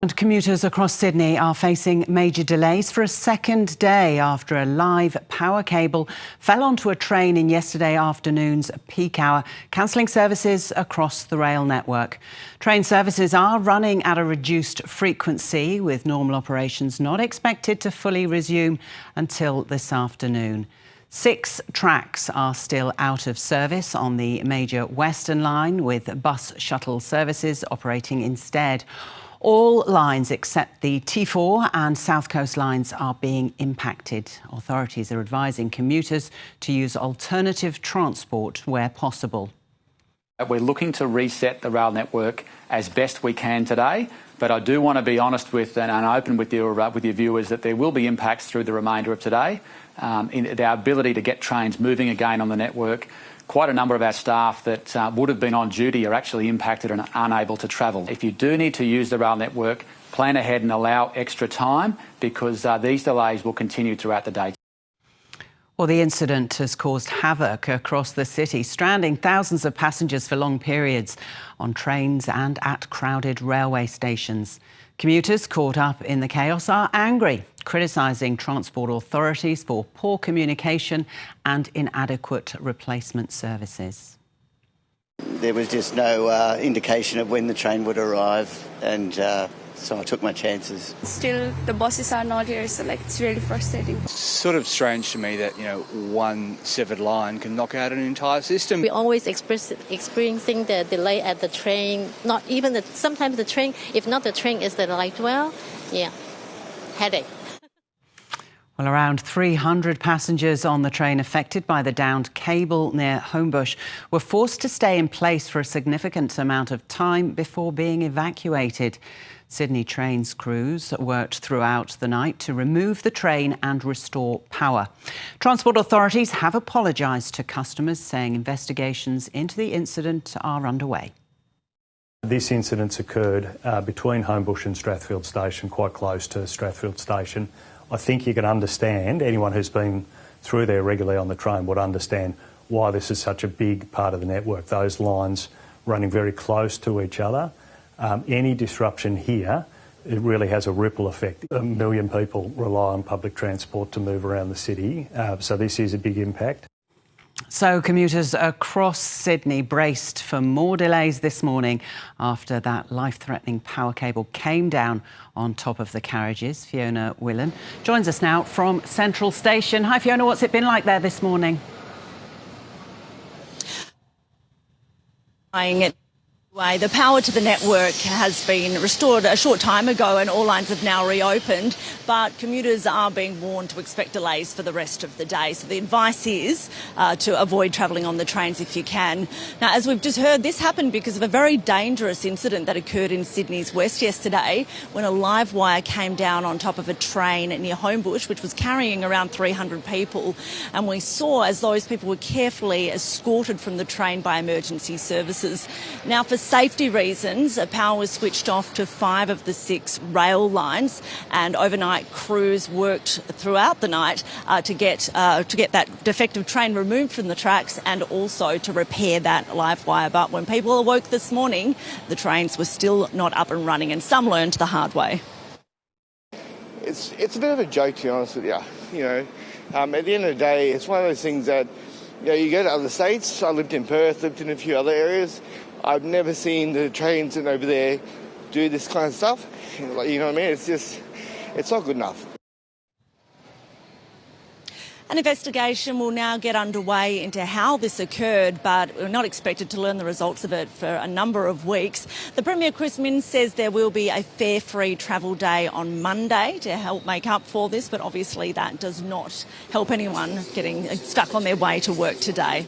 And commuters across Sydney are facing major delays for a second day after a live power cable fell onto a train in yesterday afternoon's peak hour, cancelling services across the rail network. Train services are running at a reduced frequency, with normal operations not expected to fully resume until this afternoon. 6 tracks are still out of service on the major Western line, with bus shuttle services operating instead. All lines except the T4 and South Coast lines are being impacted. Authorities are advising commuters to use alternative transport where possible. We're looking to reset the rail network as best we can today, but I do want to be honest with and open with your viewers that there will be impacts through the remainder of today. In our ability to get trains moving again on the network. Quite a number of our staff that would have been on duty are actually impacted and unable to travel. If you do need to use the rail network, plan ahead and allow extra time, because these delays will continue throughout the day. Well, the incident has caused havoc across the city, stranding thousands of passengers for long periods on trains and at crowded railway stations. Commuters caught up in the chaos are angry, criticising transport authorities for poor communication and inadequate replacement services. There was just no indication of when the train would arrive, and so I took my chances. Still, the buses are not here, so it's really frustrating. It's sort of strange to me that, one severed line can knock out an entire system. We always experiencing the delay at the train, not even sometimes the train, if not the train is the light well, headache. Well, around 300 passengers on the train affected by the downed cable near Homebush were forced to stay in place for a significant amount of time before being evacuated. Sydney Trains crews worked throughout the night to remove the train and restore power. Transport authorities have apologised to customers, saying investigations into the incident are underway. This incident's occurred between Homebush and Strathfield Station, quite close to Strathfield Station. I think you can understand, anyone who's been through there regularly on the train would understand why this is such a big part of the network. Those lines running very close to each other. Any disruption here, it really has a ripple effect. 1 million people rely on public transport to move around the city, so this is a big impact. So commuters across Sydney braced for more delays this morning after that life-threatening power cable came down on top of the carriages. Fiona Willan joins us now from Central Station. Hi Fiona, what's it been like there this morning? The power to the network has been restored a short time ago and all lines have now reopened, but commuters are being warned to expect delays for the rest of the day. So the advice is to avoid travelling on the trains if you can. Now, as we've just heard, this happened because of a very dangerous incident that occurred in Sydney's West yesterday when a live wire came down on top of a train near Homebush, which was carrying around 300 people. And we saw as those people were carefully escorted from the train by emergency services. Now, for safety reasons, power was switched off to 5 of the 6 rail lines, and overnight crews worked throughout the night to get that defective train removed from the tracks and also to repair that live wire. But when people awoke this morning, the trains were still not up and running, and some learned the hard way. It's a bit of a joke, to be honest with you. At the end of the day, it's one of those things that you go to other states. I lived in Perth, lived in a few other areas. I've never seen the trains and over there do this kind of stuff. You know what I mean? It's not good enough. An investigation will now get underway into how this occurred, but we're not expected to learn the results of it for a number of weeks. The Premier, Chris Minns, says there will be a fare-free travel day on Monday to help make up for this, but obviously that does not help anyone getting stuck on their way to work today.